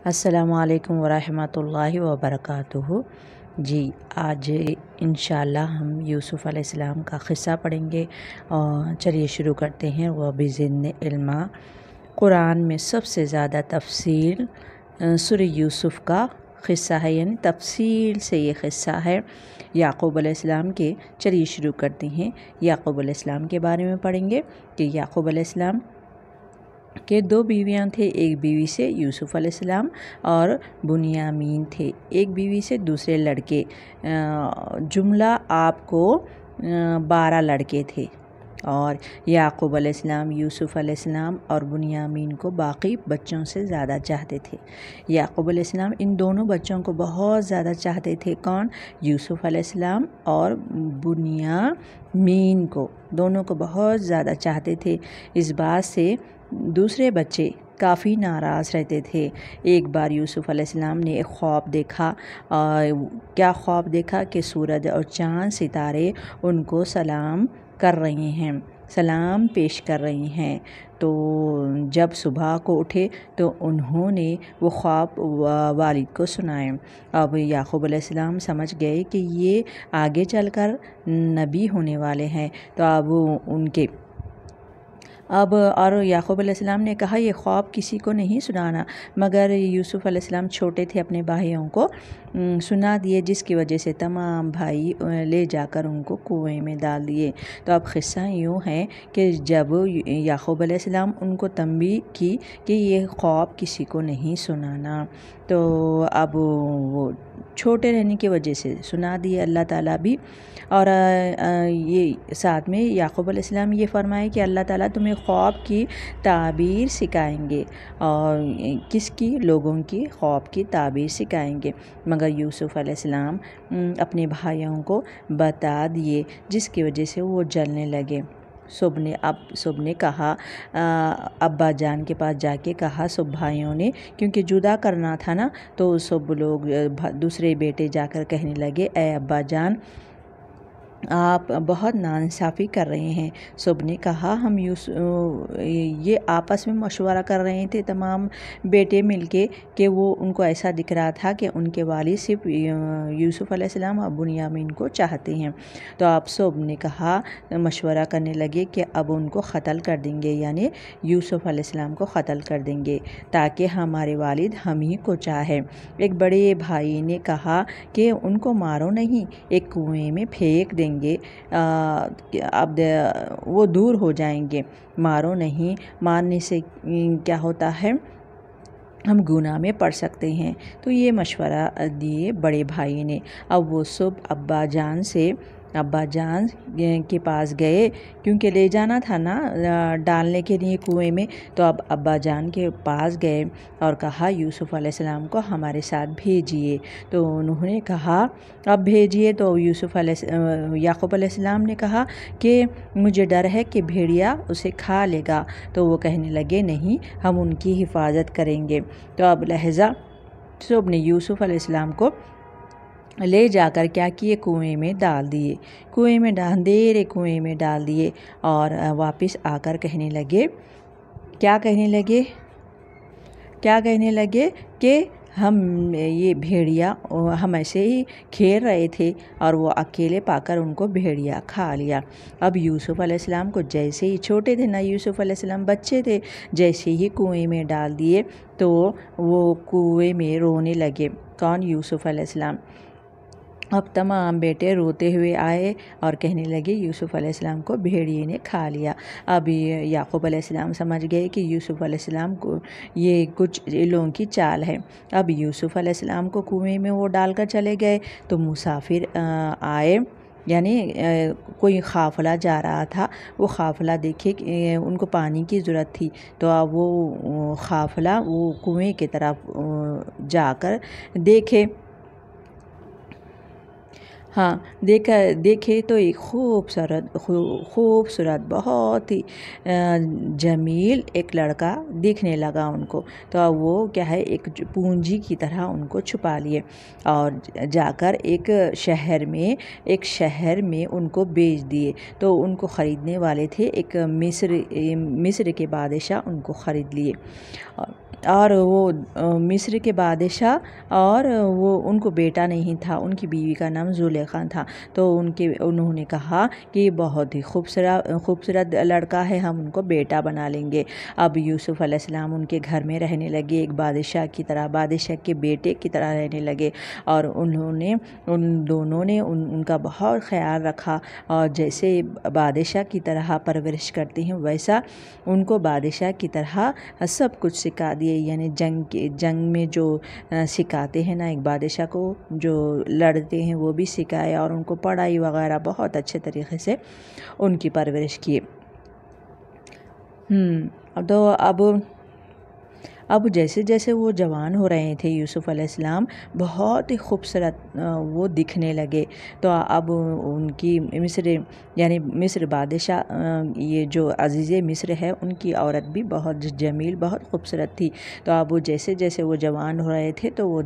السلام علیکم ورحمۃ اللہ وبرکاتہ۔ جی آج انشاءاللہ ہم یوسف علیہ السلام کا قصہ پڑھیں گے، اور چلیے شروع کرتے ہیں۔ وَبِزِدْنِی علما، قرآن میں سب سے زیادہ تفصیل سورہ یوسف کا قصہ ہے، یعنی تفصیل سے یہ قصہ ہے یعقوب علیہ السلام کے۔ چلیے شروع کرتے ہیں۔ یعقوب علیہ السلام کے بارے میں پڑھیں گے کہ یعقوب علیہ السلام کے 2 بیویاں تھے، ایک بیوی سے یوسف علیہ السلام اور بنیامین تھے، ایک بیوی سے دوسرے لڑکے، جملہ آپ کو 12 لڑکے تھے، اور یعقوب علیہ السلام یوسف علیہ السلام اور بنیامین کو باقی بچوں سے زیادہ چاہتے تھے۔ یعقوب علیہ السلام ان دونوں بچوں کو بہت زیادہ چاہتے تھے۔ کون؟ یوسف علیہ السلام اور بنیامین کو، دونوں کو بہت زیادہ چاہتے تھے۔ اس بات سے دوسرے بچے کافی ناراض رہتے تھے۔ ایک بار یوسف علیہ السلام نے ایک خواب دیکھا، کیا خواب دیکھا کہ سورج اور چاند ستارے ان کو سلام کر رہے ہیں، سلام پیش کر رہی ہیں۔ تو جب صبح کو اٹھے تو انہوں نے وہ خواب والد کو سنائے۔ اب یعقوب علیہ السلام سمجھ گئے کہ یہ آگے چل کر نبی ہونے والے ہیں، تو اور یعقوب علیہ السلام نے کہا یہ خواب کسی کو نہیں سنانا، مگر یوسف علیہ السلام چھوٹے تھے، اپنے بھائیوں کو سنا دیے، جس کی وجہ سے تمام بھائی لے جا کر ان کو کنویں میں ڈال دیے۔ تو اب قصہ یوں ہے کہ جب یعقوب علیہ السلام ان کو تنبیہ کی کہ یہ خواب کسی کو نہیں سنانا، تو اب وہ چھوٹے رہنے کی وجہ سے سنا دیے اللہ تعالیٰ بھی۔ اور یہ ساتھ میں یعقوب علیہ السلام یہ فرمائے کہ اللہ تعالیٰ تمہیں خواب کی تعبیر سکھائیں گے، اور کس کی؟ لوگوں کی خواب کی تعبیر سکھائیں گے، مگر یوسف علیہ السلام اپنے بھائیوں کو بتا دیے، جس کی وجہ سے وہ جلنے لگے۔ صبح نے کہا، ابا جان کے پاس جا کے کہا، سب بھائیوں نے، کیونکہ جدا کرنا تھا نا، تو سب لوگ دوسرے بیٹے جا کر کہنے لگے، اے ابا جان، آپ بہت ناانصافی کر رہے ہیں۔ سب نے کہا، ہم یہ آپس میں مشورہ کر رہے تھے تمام بیٹے مل کے، کہ وہ ان کو ایسا دکھ رہا تھا کہ ان کے والد صرف یوسف علیہ السلام اور بنیامین کو چاہتے ہیں۔ تو آپ سب نے کہا، مشورہ کرنے لگے کہ اب ان کو قتل کر دیں گے، یعنی یوسف علیہ السلام کو قتل کر دیں گے، تاکہ ہمارے والد ہم ہی کو چاہے۔ ایک بڑے بھائی نے کہا کہ ان کو مارو نہیں، ایک کنویں میں پھینک دیں گے، اب وہ دور ہو جائیں گے، مارو نہیں، مارنے سے کیا ہوتا ہے، ہم گناہ میں پڑ سکتے ہیں۔ تو یہ مشورہ دیے بڑے بھائی نے۔ اب وہ سب ابا جان کے پاس گئے، کیونکہ لے جانا تھا نا ڈالنے کے لیے کنویں میں، تو اب ابا جان کے پاس گئے اور کہا، یوسف علیہ السلام کو ہمارے ساتھ بھیجیے۔ تو انہوں نے کہا، اب بھیجیے۔ تو یعقوب علیہ السلام نے کہا کہ مجھے ڈر ہے کہ بھیڑیا اسے کھا لے گا۔ تو وہ کہنے لگے، نہیں، ہم ان کی حفاظت کریں گے۔ تو اب لہذا سب نے یوسف علیہ السلام کو لے جا کر کیا کیے، کنویں میں ڈال دیے، کنویں میں ڈال دیے، اور واپس آ کر کہنے لگے کہ ہم یہ بھیڑیا ہم ایسے ہی کھیل رہے تھے، اور وہ اکیلے پا کر ان کو بھیڑیا کھا لیا۔ اب یوسف علیہ السلام کو جیسے ہی، چھوٹے تھے نا یوسف علیہ السلام، بچے تھے، جیسے ہی کنویں میں ڈال دیے تو وہ کنویں میں رونے لگے۔ کون؟ یوسف علیہ السلام۔ اب تمام بیٹے روتے ہوئے آئے اور کہنے لگے، یوسف علیہ السلام کو بھیڑیے نے کھا لیا۔ اب یعقوب علیہ السلام سمجھ گئے کہ یوسف علیہ السلام کو یہ کچھ لوگوں کی چال ہے۔ اب یوسف علیہ السلام کو کنویں میں وہ ڈال کر چلے گئے، تو مسافر آئے، یعنی کوئی قافلہ جا رہا تھا، وہ قافلہ دیکھے کہ ان کو پانی کی ضرورت تھی، تو اب وہ قافلہ وہ کنویں کی طرف جا کر دیکھے، ہاں دیکھے تو ایک خوبصورت بہت ہی جمیل ایک لڑکا دکھنے لگا ان کو، تو وہ کیا ہے ایک پونجی کی طرح ان کو چھپا لیے اور جا کر ایک شہر میں ان کو بیچ دیے۔ تو ان کو خریدنے والے تھے ایک مصر کے بادشاہ ان کو خرید لیے، اور وہ مصر کے بادشاہ اور وہ ان کو بیٹا نہیں تھا، ان کی بیوی کا نام زلیخا تھا۔ تو انہوں نے کہا کہ یہ بہت ہی خوبصورت لڑکا ہے، ہم ان کو بیٹا بنا لیں گے۔ اب یوسف علیہ السلام ان کے گھر میں رہنے لگے، ایک بادشاہ کی طرح، بادشاہ کے بیٹے کی طرح رہنے لگے، اور ان دونوں نے ان کا بہت خیال رکھا، اور جیسے بادشاہ کی طرح پرورش کرتے ہیں ویسا ان کو بادشاہ کی طرح سب کچھ سکھا دیے، یعنی جنگ میں جو سکھاتے ہیں نا ایک بادشاہ کو، جو لڑتے ہیں وہ بھی سکھائے، اور ان کو پڑھائی وغیرہ بہت اچھے طریقے سے ان کی پرورش کیے۔ تو اب جیسے جیسے وہ جوان ہو رہے تھے یوسف علیہ السلام بہت ہی خوبصورت وہ دکھنے لگے۔ تو اب ان کی مصر بادشاہ، یہ جو عزیز مصر ہے، ان کی عورت بھی بہت جمیل، بہت خوبصورت تھی۔ تو اب جیسے جیسے وہ جوان ہو رہے تھے تو وہ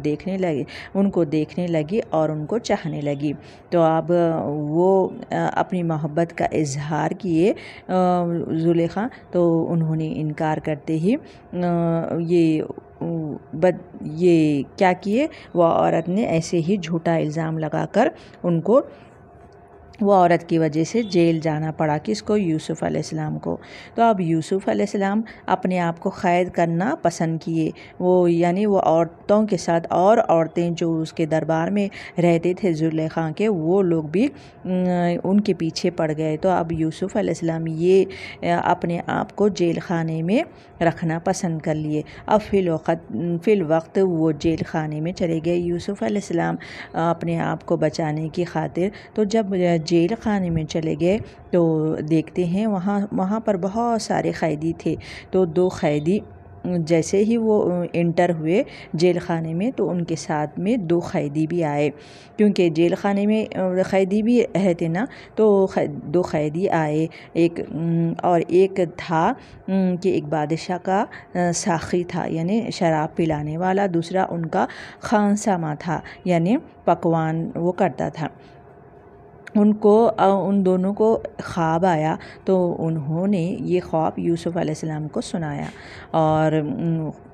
ان کو دیکھنے لگی اور ان کو چاہنے لگی۔ تو اب وہ اپنی محبت کا اظہار کیے زلیخا، تو انہوں نے انکار کرتے ہی یہ کیا کیے، وہ عورت نے ایسے ہی جھوٹا الزام لگا کر ان کو، وہ عورت کی وجہ سے جیل جانا پڑا، کس کو؟ یوسف علیہ السلام کو۔ تو اب یوسف علیہ السلام اپنے آپ کو قید کرنا پسند کیے، یعنی وہ عورتوں کے ساتھ اور عورتیں جو اس کے دربار میں رہتے تھے زلیخا کے، وہ لوگ بھی ان کے پیچھے پڑ گئے۔ تو اب یوسف علیہ السلام یہ اپنے آپ کو جیل خانے میں رکھنا پسند کر لیے۔ اب فی الوقت وہ جیل خانے میں چلے گئے یوسف علیہ السلام اپنے آپ کو بچانے کی خاطر۔ تو جب جیل خانے میں چلے گئے تو دیکھتے ہیں وہاں پر بہت سارے قیدی تھے۔ تو 2 قیدی جیسے ہی وہ انٹر ہوئے جیل خانے میں تو ان کے ساتھ میں 2 قیدی بھی آئے، کیونکہ جیل خانے میں قیدی بھی رہتے نا، تو 2 قیدی آئے، ایک تھا کہ ایک بادشاہ کا ساقی تھا، یعنی شراب پلانے والا، دوسرا ان کا خانسامہ تھا، یعنی پکوان وہ کرتا تھا۔ ان دونوں کو خواب آیا، تو انہوں نے یہ خواب یوسف علیہ السلام کو سنایا۔ اور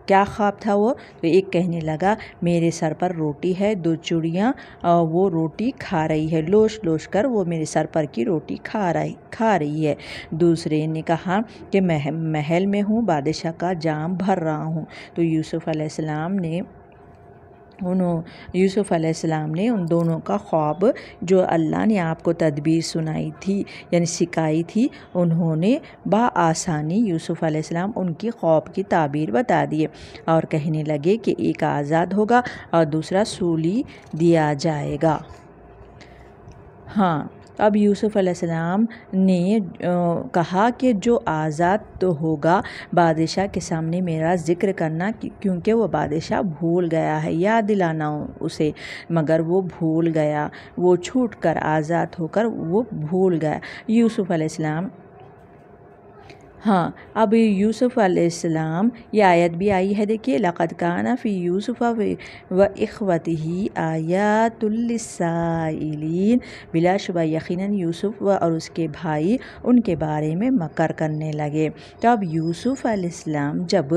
کیا خواب تھا وہ؟ تو ایک کہنے لگا میرے سر پر روٹی ہے، 2 چڑیاں وہ روٹی کھا رہی ہے، لوش کر وہ میرے سر پر کی روٹی کھا رہی ہے۔ دوسرے نے کہا کہ محل میں ہوں، بادشاہ کا جام بھر رہا ہوں۔ تو یوسف علیہ السلام نے ان دونوں کا خواب، جو اللہ نے آپ کو تدبیر سنائی تھی یعنی سکھائی تھی، انہوں نے بآسانی یوسف علیہ السلام ان کی خواب کی تعبیر بتا دیے، اور کہنے لگے کہ ایک آزاد ہوگا اور دوسرا سولی دیا جائے گا۔ اب یوسف علیہ السلام نے کہا کہ جو آزاد تو ہوگا بادشاہ کے سامنے میرا ذکر کرنا، کیونکہ وہ بادشاہ بھول گیا ہے، یاد دلانا اسے، مگر وہ بھول گیا، وہ چھوٹ کر آزاد ہو کر وہ بھول گیا یوسف علیہ السلام۔ اب یوسف علیہ السلام یہ آیت بھی آئی ہے، دیکھیے لَقَدْ كَانَ فِي يُوسُفَ وَإِخْوَتِهِ آیَاتٌ لِلسَّائِلِينَ، بلا شبہ یقیناً یوسف اور اس کے بھائی ان کے بارے میں مکر کرنے لگے۔ تو اب یوسف علیہ السلام جب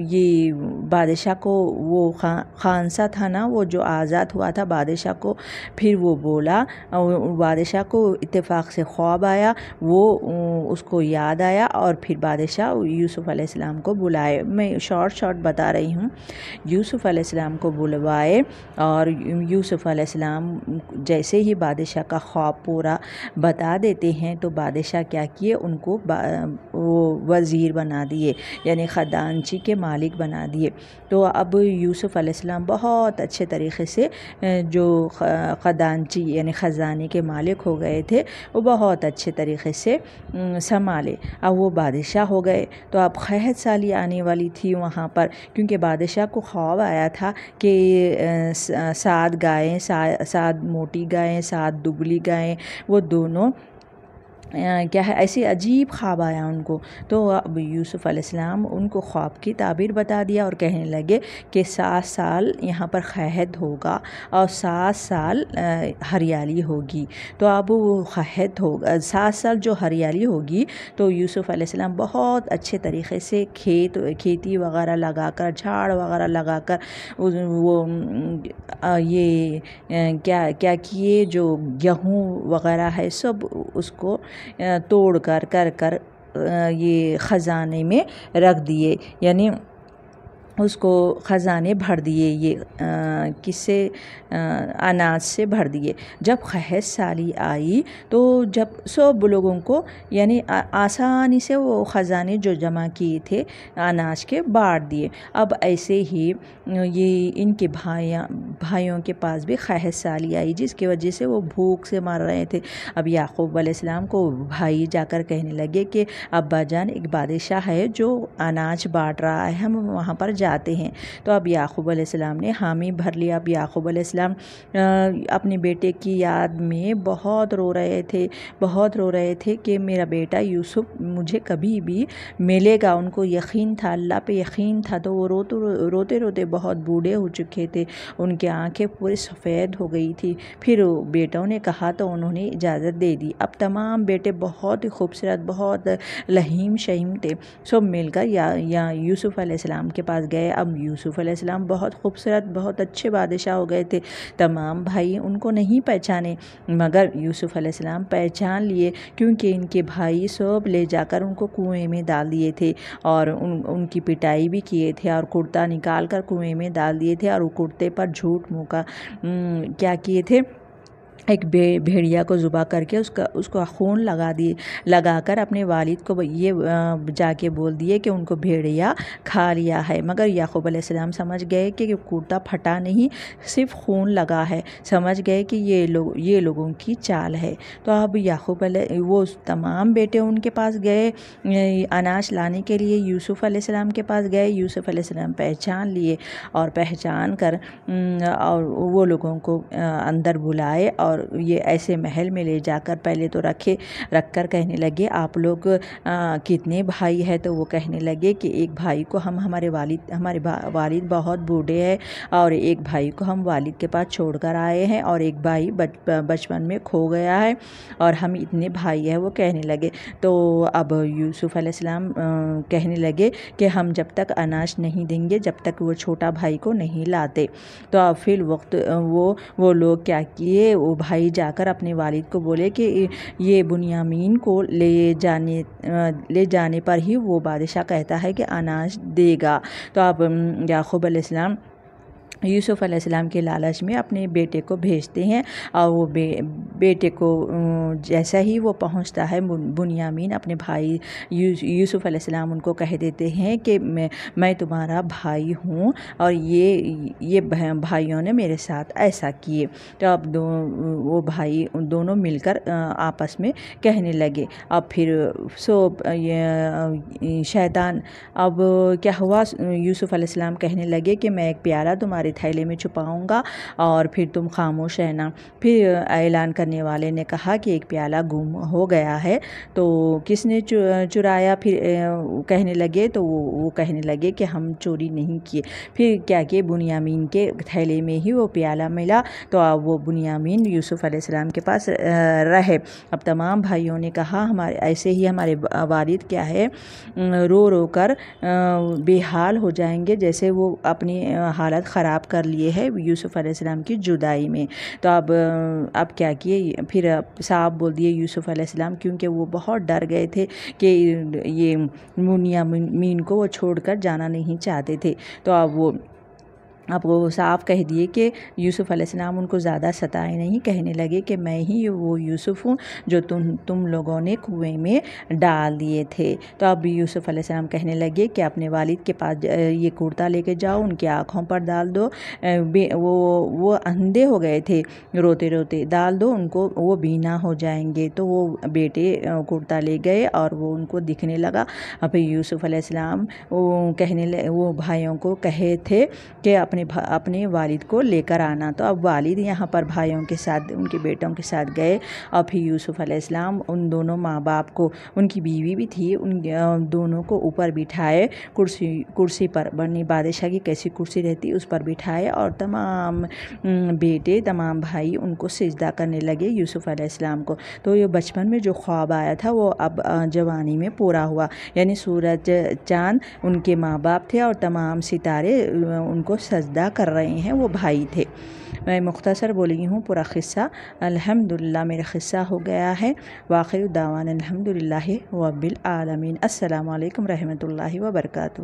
یہ بادشاہ کو، وہ خانسا تھا نا، وہ جو آزاد ہوا تھا بادشاہ کو، پھر وہ بولا، بادشاہ کو اتفاق سے خواب آیا، وہ اس کو یاد آیا، اور پھر بادشاہ یوسف علیہ السلام کو بلائے۔ میں شارٹ بتا رہی ہوں۔ یوسف علیہ السلام کو بلوائے، اور یوسف علیہ السلام جیسے ہی بادشاہ کا خواب پورا بتا دیتے ہیں تو بادشاہ کیا کیے، ان کو وزیر بنا دیے، یعنی خزانچی کے مالک بنا دیے۔ تو اب یوسف علیہ السلام بہت اچھے طریقے سے جو خزانچی یعنی خزانے کے مالک ہو گئے تھے، وہ بہت اچھے طریقے سے سنبھالے۔ اب وہ بادشاہ ہو گئے۔ تو اب قحط سالی آنے والی تھی وہاں پر، کیونکہ بادشاہ کو خواب آیا تھا کہ 7 گائیں، 7 موٹی گائیں، 7 دبلی گائیں، وہ دونوں کیا ہے، ایسی عجیب خواب آیا ان کو۔ تو اب یوسف علیہ السلام ان کو خواب کی تعبیر بتا دیا اور کہنے لگے کہ 7 سال یہاں پر قحط ہوگا اور 7 سال ہریالی ہوگی۔ تو اب وہ قحط ہوگا، 7 سال جو ہریالی ہوگی تو یوسف علیہ السلام بہت اچھے طریقے سے کھیتی وغیرہ لگا کر، جھاڑ وغیرہ لگا کر، وہ یہ کیا کیے، جو گیہوں وغیرہ ہے سب اس کو توڑ کر یہ خزانے میں رکھ دیے، یعنی اس کو خزانے بھر دیے، یہ کس سے، اناج سے بھر دیے۔ جب قحط سالی آئی تو جب سب لوگوں کو یعنی آسانی سے وہ خزانے جو جمع کیے تھے اناج کے بانٹ دیے۔ اب ایسے ہی یہ ان کے بھائیوں کے پاس بھی قحط سالی آئی، جس کی وجہ سے وہ بھوک سے مر رہے تھے۔ اب یعقوب علیہ السلام کو بھائی جا کر کہنے لگے کہ ابا جان، ایک بادشاہ ہے جو اناج بانٹ رہا ہے، ہم وہاں پر جاتے ہیں۔ تو اب یعقوب علیہ السلام نے حامی بھر لیا۔ اب یعقوب علیہ السلام اپنے بیٹے کی یاد میں بہت رو رہے تھے کہ میرا بیٹا یوسف مجھے کبھی بھی ملے گا۔ ان کو یقین تھا، اللہ پہ یقین تھا، تو وہ روتے روتے بہت بوڑھے ہو چکے تھے، ان کی آنکھیں پوری سفید ہو گئی تھی۔ پھر بیٹوں نے کہا تو انہوں نے اجازت دے دی۔ اب تمام بیٹے بہت ہی خوبصورت، بہت لہیم شہیم تھے، سب مل کر یا یوسف علیہ السلام کے پاس گئے۔ اب یوسف علیہ السلام بہت خوبصورت، بہت اچھے بادشاہ ہو گئے تھے۔ تمام بھائی ان کو نہیں پہچانے، مگر یوسف علیہ السلام پہچان لیے، کیونکہ ان کے بھائی سب لے جا کر ان کو کنویں میں ڈال دیے تھے اور ان کی پٹائی بھی کیے تھے، اور کرتا نکال کر کنویں میں ڈال دیے تھے، اور وہ کرتے پر جھوٹ منہ کا کیا کیے تھے، ایک بھیڑیا کو ذبح کر کے اس کو خون لگا کر اپنے والد کو یہ جا کے بول دیے کہ ان کو بھیڑیا کھا لیا ہے۔ مگر یعقوب علیہ السلام سمجھ گئے کہ کرتا پھٹا نہیں، صرف خون لگا ہے، سمجھ گئے کہ یہ لوگوں کی چال ہے۔ تو اب وہ تمام بیٹے ان کے پاس گئے اناج لانے کے لیے، یوسف علیہ السلام کے پاس گئے۔ یوسف علیہ السلام پہچان لیے، اور پہچان کر اور وہ لوگوں کو اندر بلائے اور یہ ایسے محل میں لے جا کر پہلے تو رکھ کر کہنے لگے آپ لوگ کتنے بھائی ہیں؟ تو وہ کہنے لگے کہ ایک بھائی کو ہمارے والد بہت بوڑھے ہیں، اور ایک بھائی کو ہم والد کے پاس چھوڑ کر آئے ہیں، اور ایک بھائی بچپن میں کھو گیا ہے، اور ہم اتنے بھائی ہیں، وہ کہنے لگے۔ تو اب یوسف علیہ السلام کہنے لگے کہ ہم جب تک اناج نہیں دیں گے جب تک وہ چھوٹا بھائی کو نہیں لاتے۔ تو اب پھر وقت وہ لوگ کیا کیے، وہ بھائی جا کر اپنے والد کو بولے کہ یہ بنیامین کو لے جانے پر ہی وہ بادشاہ کہتا ہے کہ اناج دے گا۔ تو اب یعقوب علیہ السلام یوسف علیہ السلام کے لالچ میں اپنے بیٹے کو بھیجتے ہیں، اور وہ بیٹے کو جیسا ہی وہ پہنچتا ہے بنیامین اپنے بھائی یوسف علیہ السلام ان کو کہہ دیتے ہیں کہ میں تمہارا بھائی ہوں، اور یہ بھائیوں نے میرے ساتھ ایسا کیے۔ تو اب وہ بھائی دونوں مل کر آپس میں کہنے لگے۔ اب پھر شیطان اب کیا ہوا، یوسف علیہ السلام کہنے لگے کہ میں ایک پیالہ تمہارے تھیلے میں چھپاؤں گا اور پھر تم خاموش رہنا۔ پھر اعلان کرنے والے نے کہا کہ ایک پیالہ گم ہو گیا ہے، تو کس نے چرایا؟ پھر کہنے لگے، تو وہ کہنے لگے کہ ہم چوری نہیں کیے۔ پھر کیا کہ بنیامین کے تھیلے میں ہی وہ پیالہ ملا، تو اب وہ بنیامین یوسف علیہ السلام کے پاس رہے۔ اب تمام بھائیوں نے کہا ایسے ہی ہمارے والد کیا ہے رو رو کر بے حال ہو جائیں گے، جیسے وہ اپنی حالت خراب کر لیے ہے یوسف علیہ السلام کی جدائی میں۔ تو اب کیا کیے، پھر صاحب بول دیے یوسف علیہ السلام، کیونکہ وہ بہت ڈر گئے تھے کہ یہ بنیامین کو وہ چھوڑ کر جانا نہیں چاہتے تھے۔ تو اب وہ اب وہ صاف کہہ دیے کہ یوسف علیہ السلام ان کو زیادہ ستائے نہیں، کہنے لگے کہ میں ہی وہ یوسف ہوں جو تم لوگوں نے کنویں میں ڈال دیے تھے۔ تو اب یوسف علیہ السلام کہنے لگے کہ اپنے والد کے پاس یہ کرتا لے کے جاؤ، ان کی آنکھوں پر ڈال دو، وہ اندھے ہو گئے تھے روتے روتے، ڈال دو ان کو، وہ بینا ہو جائیں گے۔ تو وہ بیٹے کرتا لے گئے اور وہ ان کو دکھنے لگا۔ اب یوسف علیہ السلام وہ بھائیوں کو کہے تھے کہ اپنے والد کو لے کر آنا۔ تو اب والد یہاں پر بھائیوں کے ساتھ، ان کے بیٹوں کے ساتھ گئے، اور پھر یوسف علیہ السلام ان دونوں ماں باپ کو، ان کی بیوی بھی تھی، ان دونوں کو اوپر بٹھائے، کرسی پر، بنی بادشاہ کی کیسی کرسی رہتی اس پر بٹھائے، اور تمام بیٹے، تمام بھائی ان کو سجدہ کرنے لگے یوسف علیہ السلام کو۔ تو یہ بچپن میں جو خواب آیا تھا وہ اب جوانی میں پورا ہوا، یعنی سورج، چاند ان کے ماں باپ تھے، اور تمام ستارے ان کو سجدہ کر رہے ہیں، وہ بھائی تھے۔ میں مختصر بولی ہوں پورا قصہ، الحمدللہ میرا قصہ ہو گیا ہے۔ وآخر دعوانا الحمدللہ رب العالمین۔ السلام علیکم رحمۃ اللہ وبرکاتہ۔